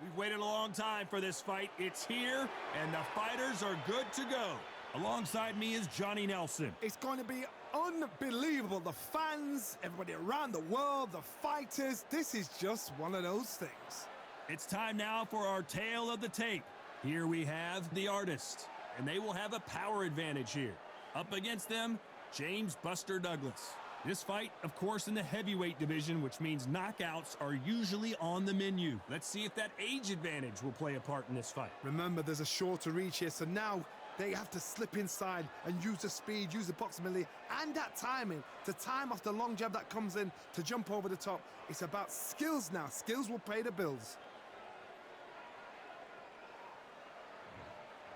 We've waited a long time for this fight. It's here, and the fighters are good to go. Alongside me is Johnny Nelson. It's going to be unbelievable. The fans, everybody around the world, the fighters. This is just one of those things. It's time now for our tale of the tape. Here we have the artist, and they will have a power advantage here. Up against them, James Buster Douglas. This fight, of course, in the heavyweight division, which means knockouts are usually on the menu. Let's see if that age advantage will play a part in this fight. Remember, there's a shorter reach here, so now they have to slip inside and use the speed, use the proximity, and that timing to time off the long jab that comes in to jump over the top. It's about skills now. Skills will pay the bills.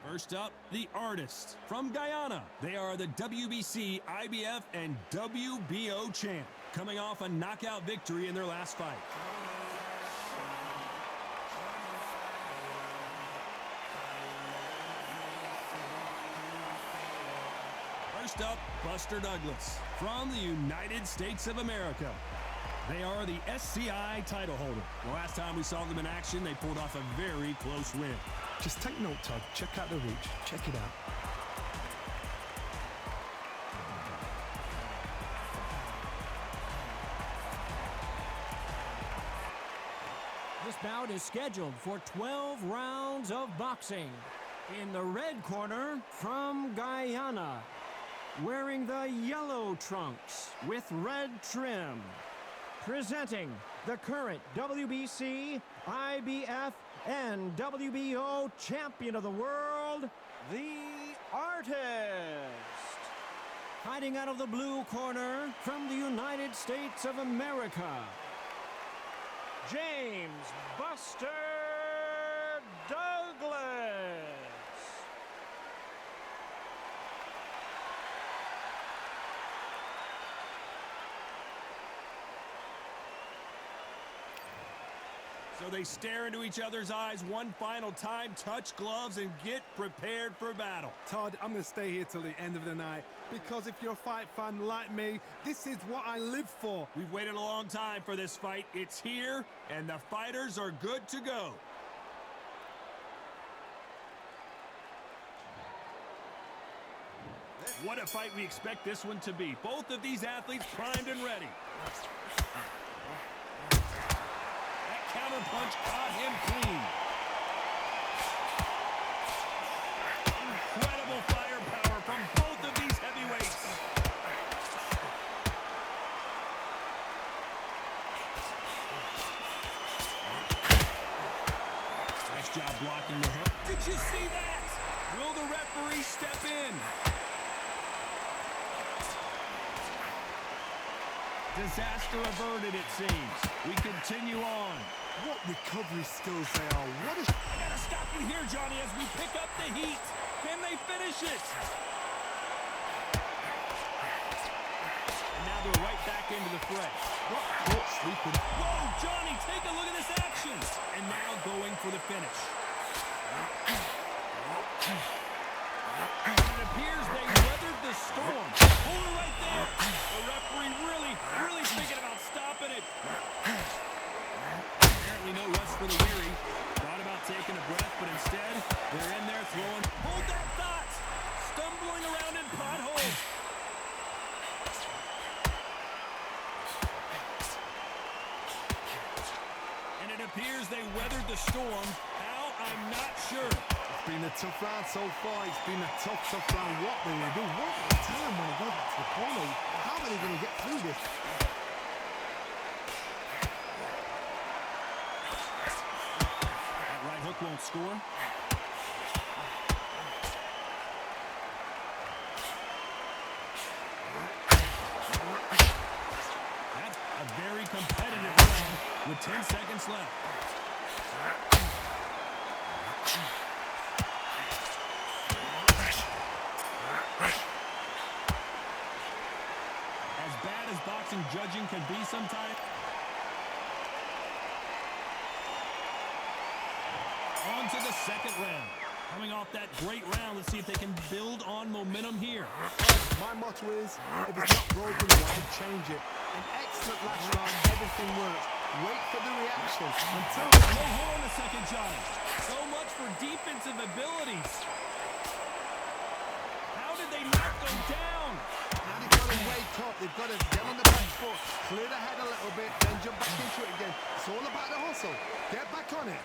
First up, the artist from Guyana. They are the WBC, IBF, and WBO champ, coming off a knockout victory in their last fight. First up, Buster Douglas from the United States of America. They are the SCI title holder. The last time we saw them in action, they pulled off a very close win. Just take note, Todd. Check out the reach. Check it out. This bout is scheduled for 12 rounds of boxing. In the red corner, from Guyana, wearing the yellow trunks with red trim, presenting the current WBC, IBF, and WBO champion of the world, the artist. Fighting out of the blue corner from the United States of America, James Buster Douglas. So they stare into each other's eyes one final time, touch gloves, and get prepared for battle. Todd, I'm going to stay here till the end of the night because if you're a fight fan like me, this is what I live for. We've waited a long time for this fight. It's here, and the fighters are good to go. What a fight we expect this one to be. Both of these athletes primed and ready. Counter punch caught him clean. Incredible firepower from both of these heavyweights. Nice job blocking the hook. Did you see that? Will the referee step in? Disaster averted, it seems. We continue on. What recovery skills they are. What is... I gotta stop you here, Johnny, as we pick up the heat. Can they finish it? And now they're right back into the fray. Caught sleeping. Whoa, Johnny, take a look at this action. And now going for the finish. And it appears they weathered the storm. Hold it right there. The referee really thinking about stopping it. Apparently no rest for the weary. Thought about taking a breath, but instead, they're in there throwing. Hold that thought! Stumbling around in potholes. And it appears they weathered the storm. How? I'm not sure. It's been a tough round so far. It's been a tough round. What will they do? What time when they go back to the corner? How are they going to get through this? Hook won't score. That's a very competitive round with 10 seconds left. As bad as boxing judging can be sometimes, on to the second round. Coming off that great round, let's see if they can build on momentum here. My motto is, if it's not broken, why change it? An excellent last round, everything works. Wait for the reaction until... No hold on the second Johnny. So much for defensive abilities. How did they not go down? Now they've got to wake up. They've got to get on the back foot, clear the head a little bit, then jump back into it again. It's all about the hustle. Get back on it.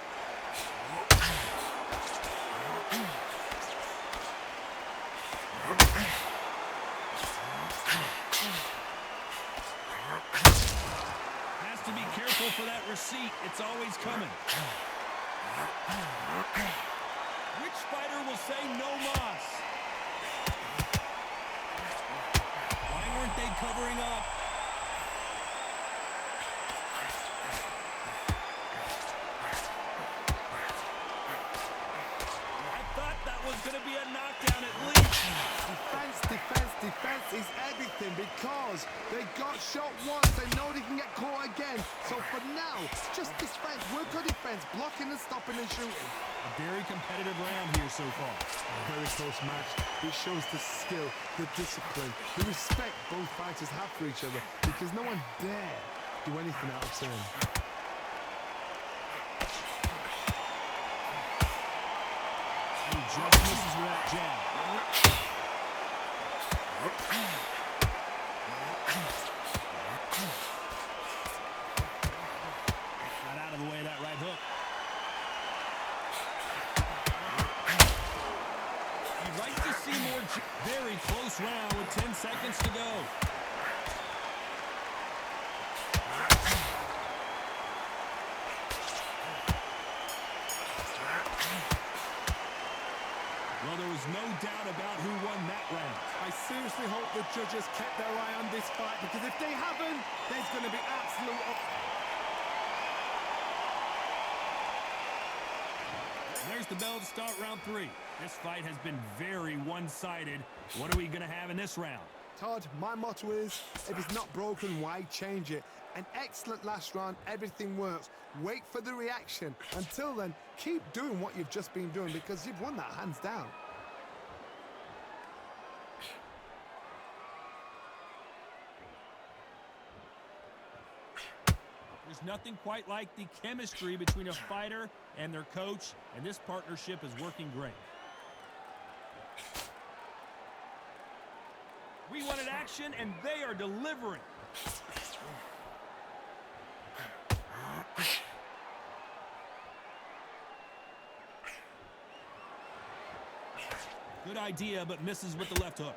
Has to be careful for that receipt. It's always coming. Which fighter will say no mas? Why weren't they covering up? I thought that was going to be a knockdown at least. Defense is everything because they got shot once. They know they can get caught again. So for now, just defense. Work on defense, blocking and stopping and shooting. A very competitive round here so far. A very close match. It shows the skill, the discipline, the respect both fighters have for each other because no one dare do anything out of turn. He just misses with that jab. Got out of the way of that right hook. You'd like to see more. Very close round with 10 seconds to go. Well, there was no doubt about who won that round. I seriously hope the judges kept their eye on this fight because if they haven't, there's going to be absolute... There's the bell to start round 3. This fight has been very one-sided. What are we going to have in this round? Todd, my motto is, if it's not broken, why change it? An excellent last round, everything works. Wait for the reaction. Until then, keep doing what you've just been doing because you've won that hands down. There's nothing quite like the chemistry between a fighter and their coach, and this partnership is working great. We wanted action, and they are delivering. Good idea, but misses with the left hook.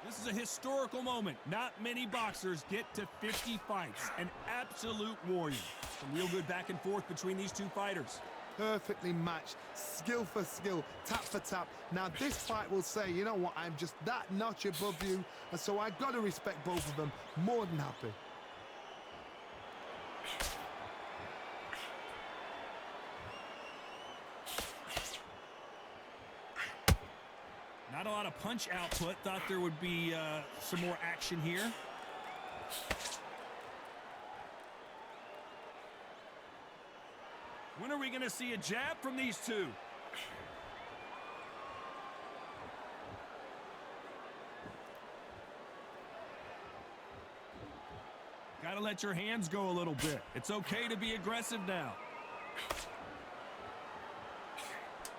This is a historical moment. Not many boxers get to 50 fights. An absolute warrior. Some real good back and forth between these two fighters. Perfectly matched, skill for skill, tap for tap. Now this fight will say, you know what, I'm just that notch above you, and so I've got to respect both of them. More than happy. Not a lot of punch output. Thought there would be some more action here. When are we going to see a jab from these two? Got to let your hands go a little bit. It's okay to be aggressive now.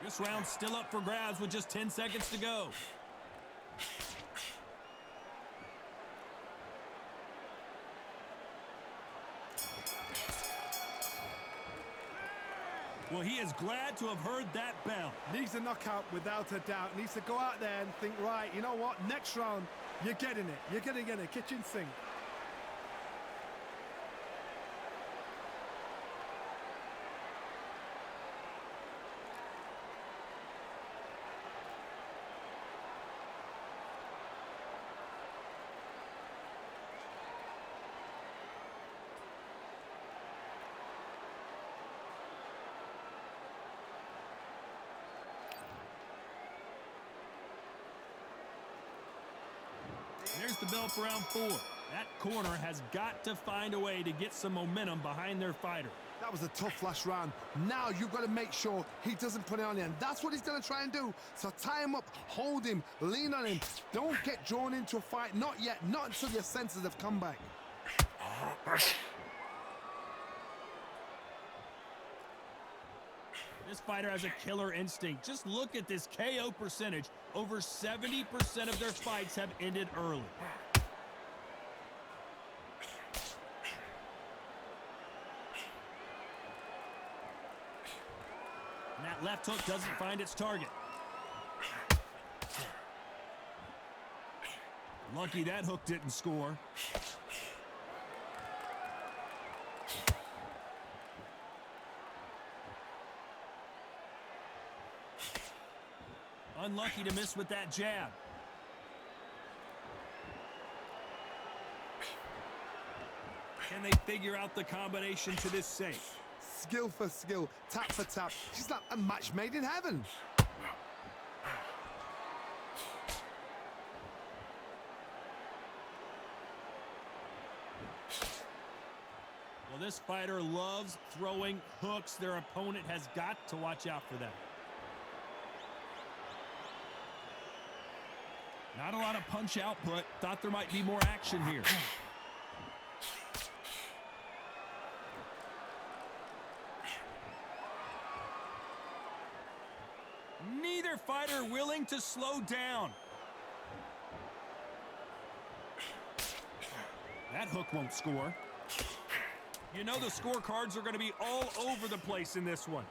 This round's still up for grabs with just 10 seconds to go. Well, he is glad to have heard that bell. Needs a knockout without a doubt. Needs to go out there and think, right, you know what, next round, you're getting it. You're going to get it. Kitchen sink. There's the bell for round 4. That corner has got to find a way to get some momentum behind their fighter. That was a tough last round. Now you've got to make sure he doesn't put it on you, and that's what he's going to try and do. So tie him up, hold him, lean on him. Don't get drawn into a fight. Not yet. Not until your senses have come back. This fighter has a killer instinct. Just look at this KO percentage. Over 70% of their fights have ended early. And that left hook doesn't find its target. Lucky that hook didn't score. Unlucky to miss with that jab. Can they figure out the combination to this safe? Skill for skill, tap for tap. She's like a match made in heaven. Well, this fighter loves throwing hooks. Their opponent has got to watch out for that. Not a lot of punch output. Thought there might be more action here. Neither fighter willing to slow down. That hook won't score. You know the scorecards are going to be all over the place in this one.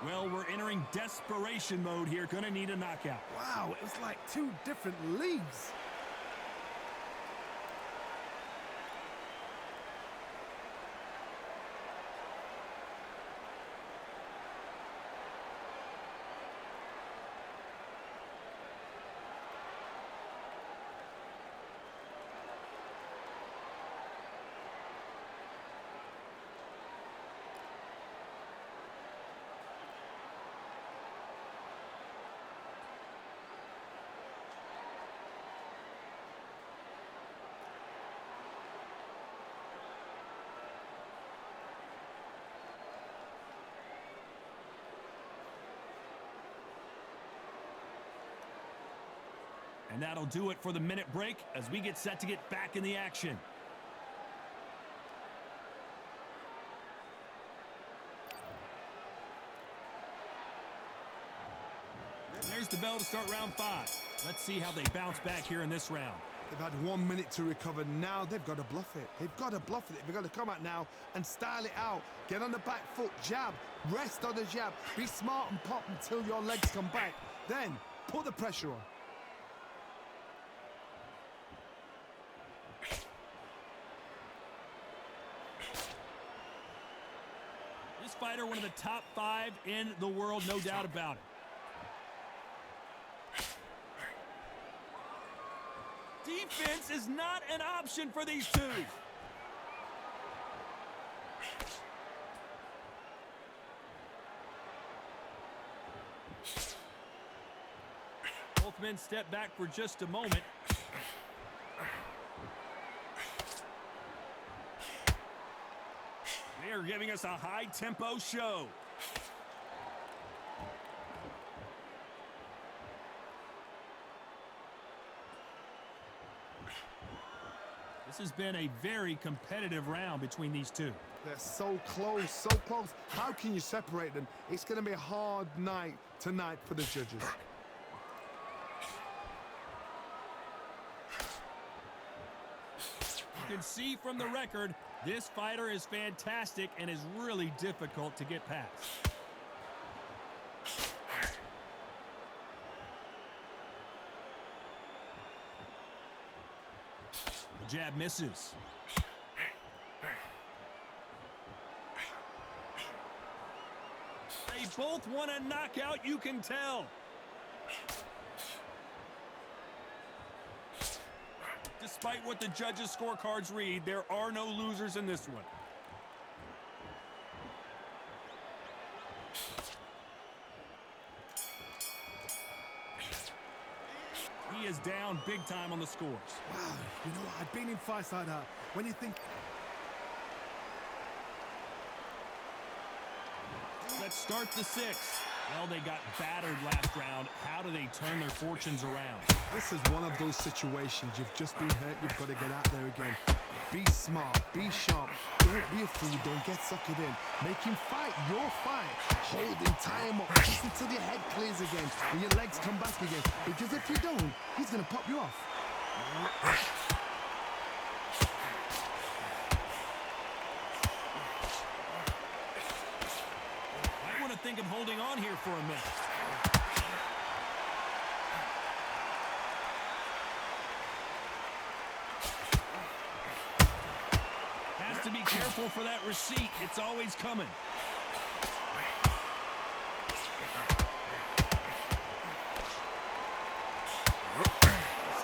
Well, we're entering desperation mode here. Gonna need a knockout. Wow, it was like two different leagues. And that'll do it for the minute break as we get set to get back in the action. There's the bell to start round 5. Let's see how they bounce back here in this round. They've had 1 minute to recover. Now they've got to bluff it. They've got to bluff it. They've got to come out now and style it out. Get on the back foot, jab, rest on the jab. Be smart and pop until your legs come back. Then put the pressure on. This fighter, one of the top 5 in the world, no doubt about it. Defense is not an option for these two. Both men step back for just a moment. They are giving us a high-tempo show. This has been a very competitive round between these two. They're so close, so close. How can you separate them? It's going to be a hard night tonight for the judges. You can see from the record, this fighter is fantastic and is really difficult to get past. The jab misses. They both want a knockout, you can tell. Despite what the judges' scorecards read, there are no losers in this one. is down big time on the scores. Wow, you know, I've been in fights like that. When you think... Let's start the sixth. Well, they got battered last round. How do they turn their fortunes around? This is one of those situations. You've just been hurt. You've got to get out there again. Be smart. Be sharp. Don't be a fool. Don't get suckered in. Make him fight your fight. Hold him. Tie him up. Just until your head clears again and your legs come back again. Because if you don't, he's going to pop you off. I want to think of holding on here for a minute. Has to be careful for that receipt. It's always coming.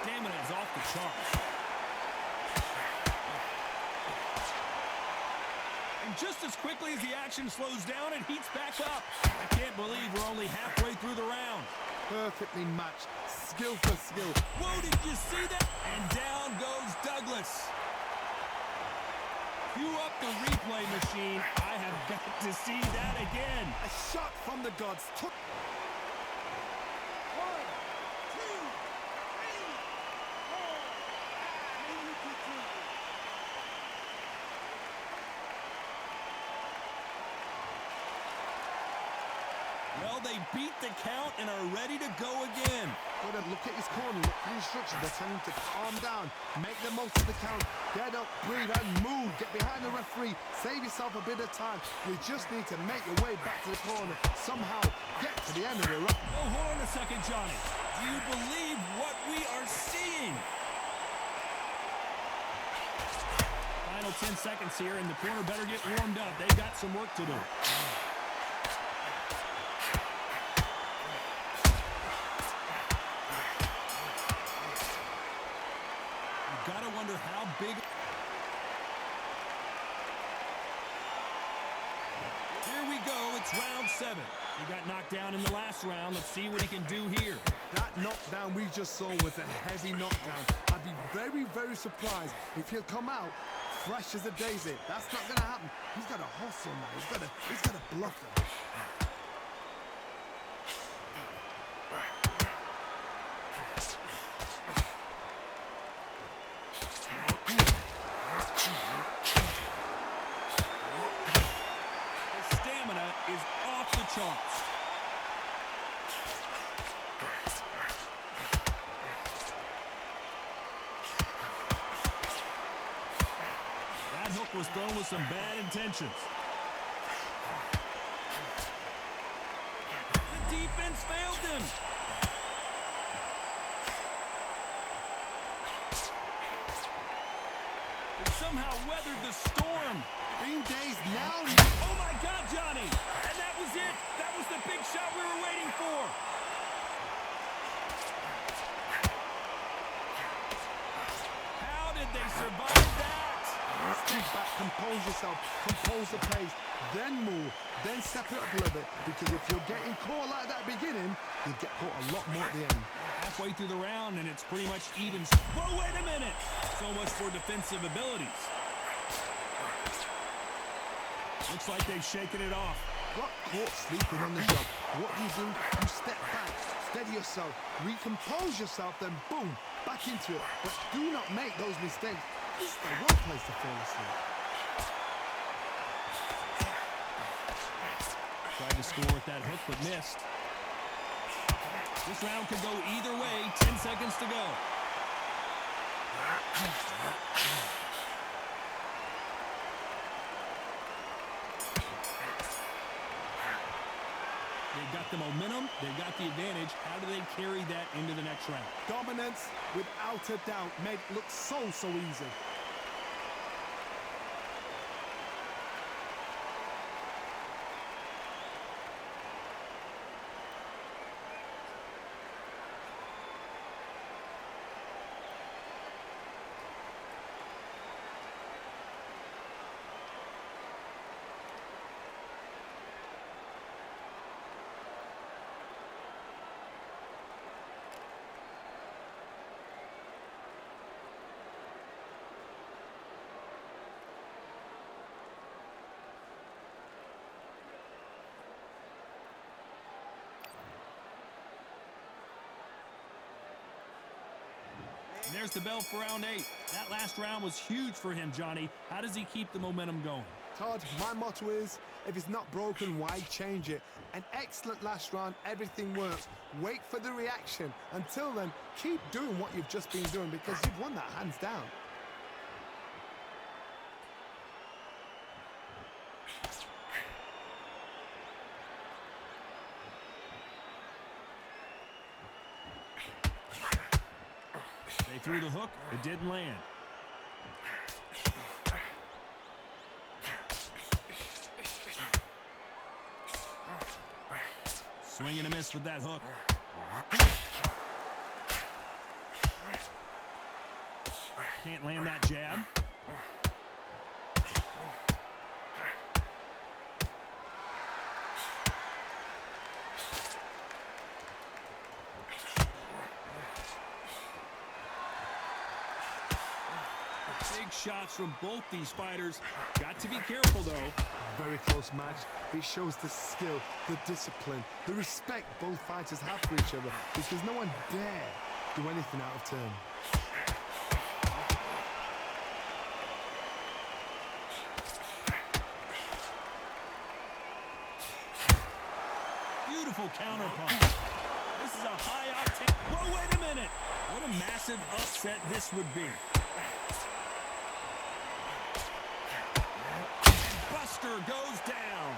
Stamina is off the charts. And just as quickly as the action slows down, it heats back up. I can't believe we're only halfway through the round. Perfectly matched. Skill for skill. Whoa, did you see that? And down goes Douglas. Cue up the replay machine. I have got to see that again. A shot from the gods. Well, they beat the count and are ready to go again. Look at his corner, look at the instructions. They're telling him to calm down, make the most of the count, get up, breathe, and move. Get behind the referee, save yourself a bit of time. You just need to make your way back to the corner. Somehow get to the end of the round. Oh, hold on a second, Johnny. Do you believe what we are seeing? Final 10 seconds here, and the corner better get warmed up. They've got some work to do. Gotta wonder how big. Here we go. It's round 7. He got knocked down in the last round. Let's see what he can do here. That knockdown we just saw was a heavy knockdown. I'd be very, very surprised if he'll come out fresh as a daisy. That's not gonna happen. He's got to hustle now. He's got to bluff them. Is off the charts. That hook was thrown with some bad intentions. The defense failed them. They somehow weathered the storm. Green Day's now. Oh my God, Johnny! And that was it! That was the big shot we were waiting for! How did they survive that? Step back, compose yourself, compose the pace, then move, then step it up a little bit. Because if you're getting caught like that at the beginning, you'll get caught a lot more at the end. Halfway through the round, and it's pretty much even. Whoa, wait a minute! So much for defensive abilities. Looks like they've shaken it off. Got caught sleeping on the job. What do? You step back, steady yourself, recompose yourself, then boom, back into it. But do not make those mistakes. This is the wrong place to fall asleep. Tried to score with that hook, but missed. This round could go either way. 10 seconds to go. They've got the momentum, they've got the advantage. How do they carry that into the next round? Dominance, without a doubt, made it look so easy. there's the bell for round 8. That last round was huge for him, Johnny. How does he keep the momentum going? Todd, my motto is, if it's not broken, why change it? An excellent last round, everything works. Wait for the reaction. Until then, keep doing what you've just been doing because you've won that hands down. They threw the hook. It didn't land. Swing and a miss with that hook. Can't land that jab. Big shots from both these fighters. Got to be careful, though. Very close match. It shows the skill, the discipline, the respect both fighters have for each other because no one dare do anything out of turn. Beautiful counterpunch. This is a high octane. Whoa, wait a minute. What a massive upset this would be. Buster goes down.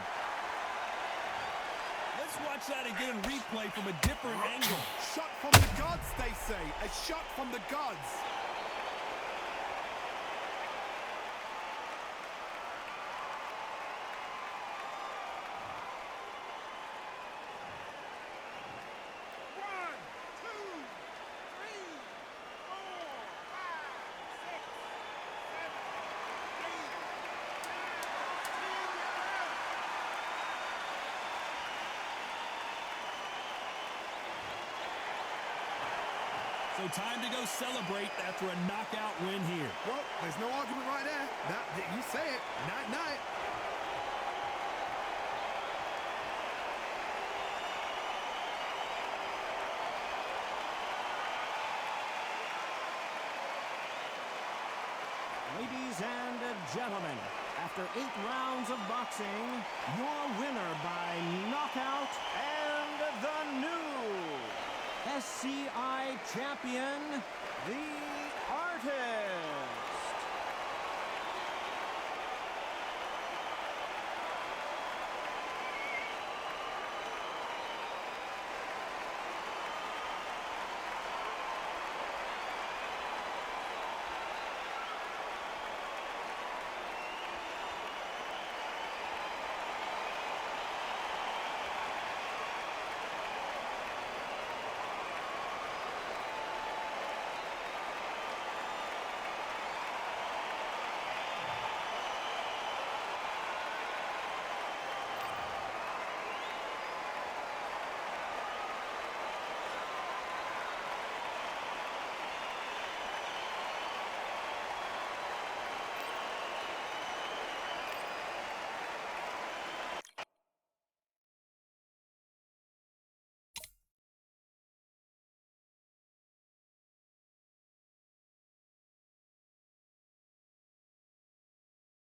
Let's watch that again, replay from a different angle. Shot from the gods, they say. A shot from the gods. So time to go celebrate after a knockout win here. Well, there's no argument right there. You say it. Night-night. Ladies and gentlemen, after 8 rounds of boxing, your winner by knockout and the new SCI champion, the Artist.